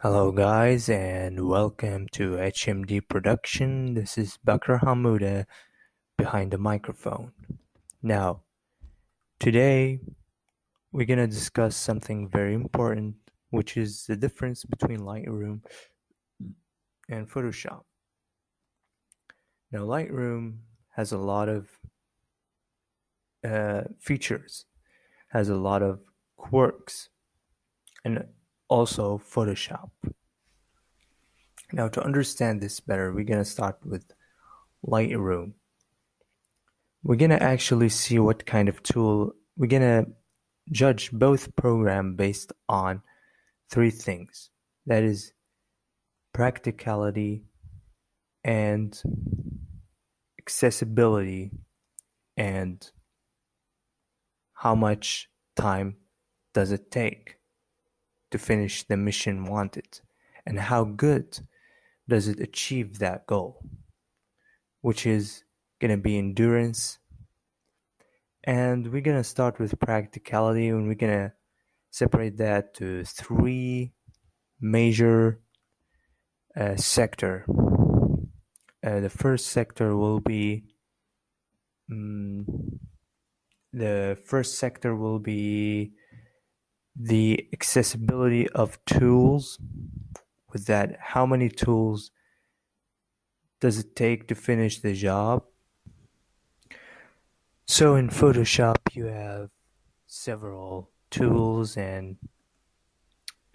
Hello guys and welcome to HMD Production. This is Bakr Hamouda behind the microphone. Now, today we're going to discuss something very important, which is the difference between Lightroom and Photoshop. Now, Lightroom has a lot of features, has a lot of quirks, and also Photoshop. Now, to understand this better, we're going to start with Lightroom. We're gonna actually see what kind of tool we're gonna judge both program based on three things. That is practicality and accessibility and how much time does it take to finish the mission wanted and how good does it achieve that goal, which is gonna be endurance. And we're gonna start with practicality and we're gonna separate that to three major sector. The first sector will be mm, the accessibility of tools. With that, how many tools does it take to finish the job? So in Photoshop, you have several tools and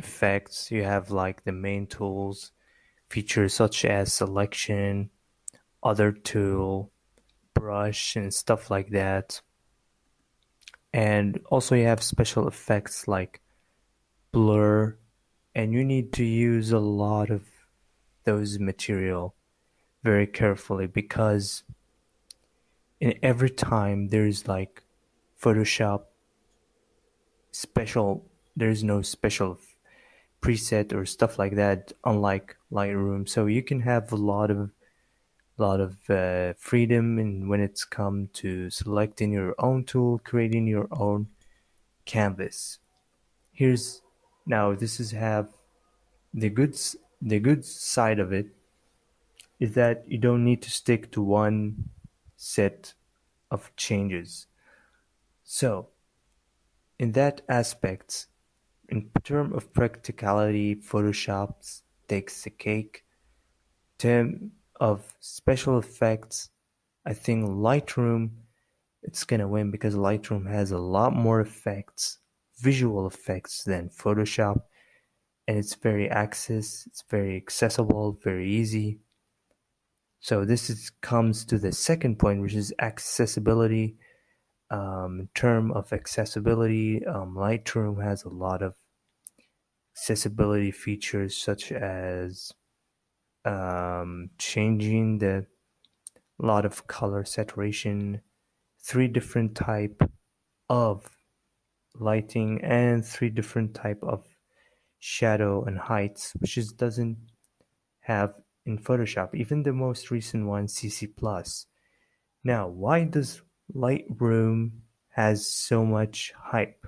effects. You have like the main tools, features such as selection, other tool, brush, and stuff like that. And also you have special effects like blur, and you need to use a lot of those material very carefully because in every time there's like Photoshop special, there's no special preset or stuff like that, unlike Lightroom. So you can have a lot of freedom in when it's come to selecting your own tool, creating your own canvas. Here's now this is have the good side of it is that you don't need to stick to one set of changes. So in that aspect, in term of practicality, Photoshop takes the cake. Term of special effects, I think Lightroom it's gonna win because Lightroom has a lot more effects, visual effects than Photoshop, and it's very accessible, very easy. So comes to the second point, which is accessibility. In term of accessibility, Lightroom has a lot of accessibility features such as changing the lot of color saturation, three different type of lighting, and three different type of shadow and heights, which doesn't have in Photoshop, even the most recent one, CC+. Now, why does Lightroom has so much hype?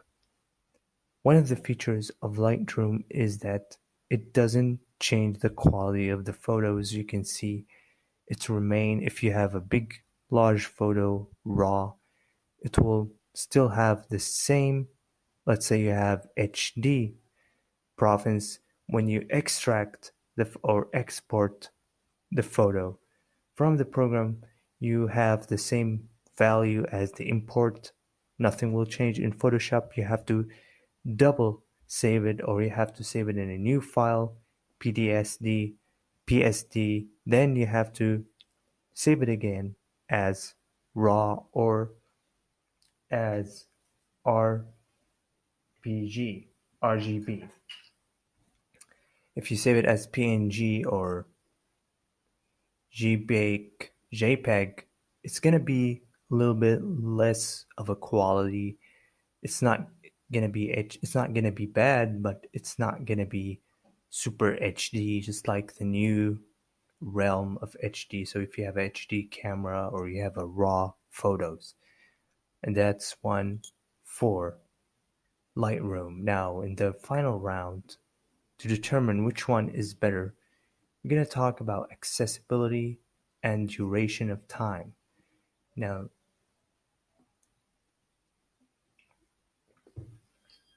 One of the features of Lightroom is that it doesn't change the quality of the photos. You can see it remain if you have a big large photo raw, it will still have the same. Let's say you have HD province. When you extract or export the photo from the program, you have the same value as the import. Nothing will change. In Photoshop, you have to double save it, or you have to save it in a new file, PDSD, PSD, then you have to save it again as raw or as RPG, RGB. If you save it as PNG or JPEG, it's gonna be a little bit less of a quality. It's not gonna be bad, but it's not gonna be super HD, just like the new realm of HD. So if you have a HD camera or you have a raw photos, and that's one for Lightroom. Now in the final round, to determine which one is better, we're going to talk about accessibility and duration of time. Now,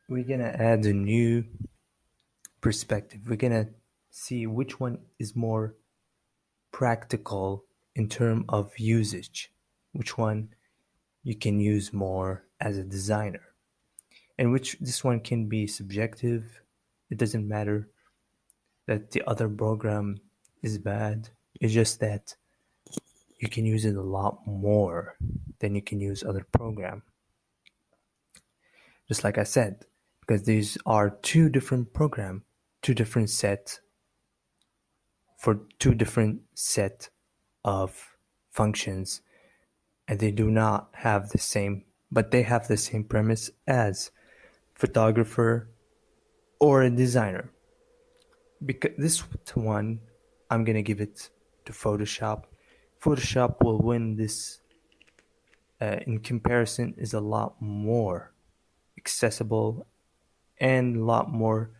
we're going to add a new perspective. We're going to see which one is more practical in terms of usage, which one you can use more as a designer, and which this one can be subjective. It doesn't matter that the other program is bad. It's just that you can use it a lot more than you can use other program. Just like I said, because these are two different program, two different set for two different set of functions, and they do not have the same, but they have the same premise as photographer or a designer. Because this one, I'm gonna give it to Photoshop. Photoshop will win this. In comparison, is a lot more accessible and a lot more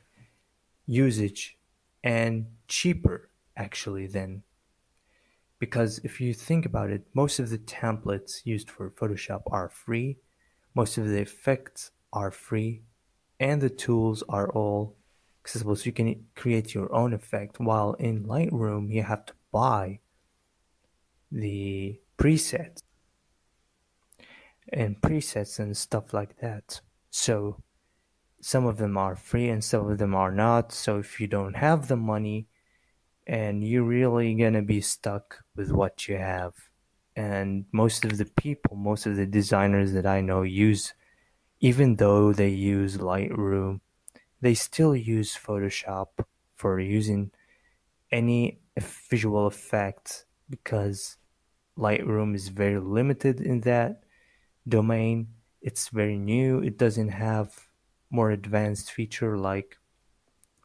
usage and cheaper actually than, because if you think about it, most of the templates used for Photoshop are free, most of the effects are free, and the tools are all accessible, so you can create your own effect, while in Lightroom you have to buy the presets and stuff like that. So some of them are free and some of them are not. So if you don't have the money, and you're really gonna be stuck with what you have. And most of the people, most of the designers that I know use, even though they use Lightroom, they still use Photoshop for using any visual effects, because Lightroom is very limited in that domain. It's very new. It doesn't have more advanced feature like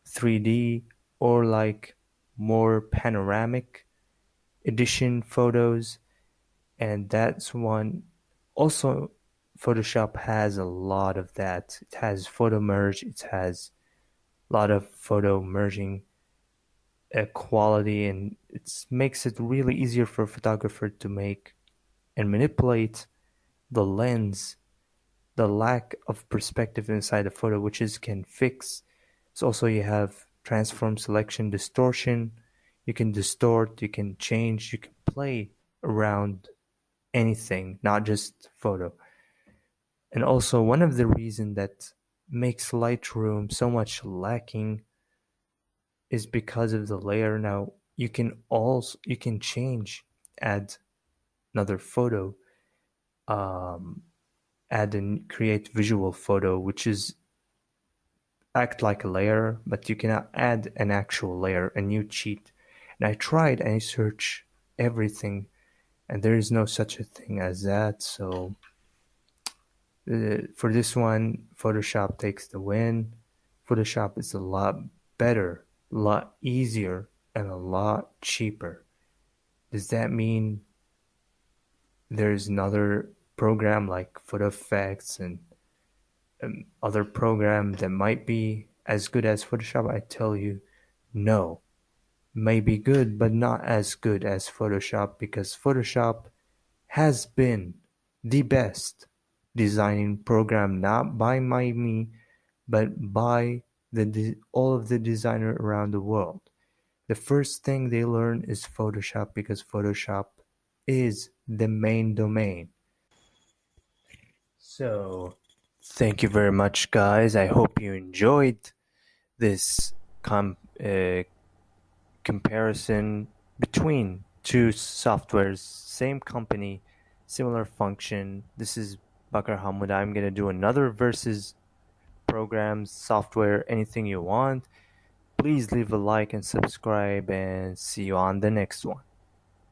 3D or like more panoramic edition photos, and that's one. Also, Photoshop has a lot of that. It has photo merge, it has a lot of photo merging quality, and it makes it really easier for a photographer to make and manipulate the lens, the lack of perspective inside a photo, which is can fix. So also you have transform, selection, distortion. You can distort, you can change, you can play around anything, not just photo. And also one of the reasons that makes Lightroom so much lacking is because of the layer. Now you can change, add another photo, um, add and create visual photo, which is act like a layer, but you cannot add an actual layer, a new cheat. And I tried and I searched everything, and there is no such a thing as that. So for this one, Photoshop takes the win. Photoshop is a lot better, a lot easier, and a lot cheaper. Does that mean there's another program like Photo Effects and other program that might be as good as Photoshop? I tell you, no. May be good, but not as good as Photoshop, because Photoshop has been the best designing program, not by me, but by all of the designer around the world. The first thing they learn is Photoshop, because Photoshop is the main domain. So, thank you very much, guys. I hope you enjoyed this comparison between two softwares, same company, similar function. This is Bakar Hamud. I'm going to do another versus programs, software, anything you want. Please leave a like and subscribe, and see you on the next one.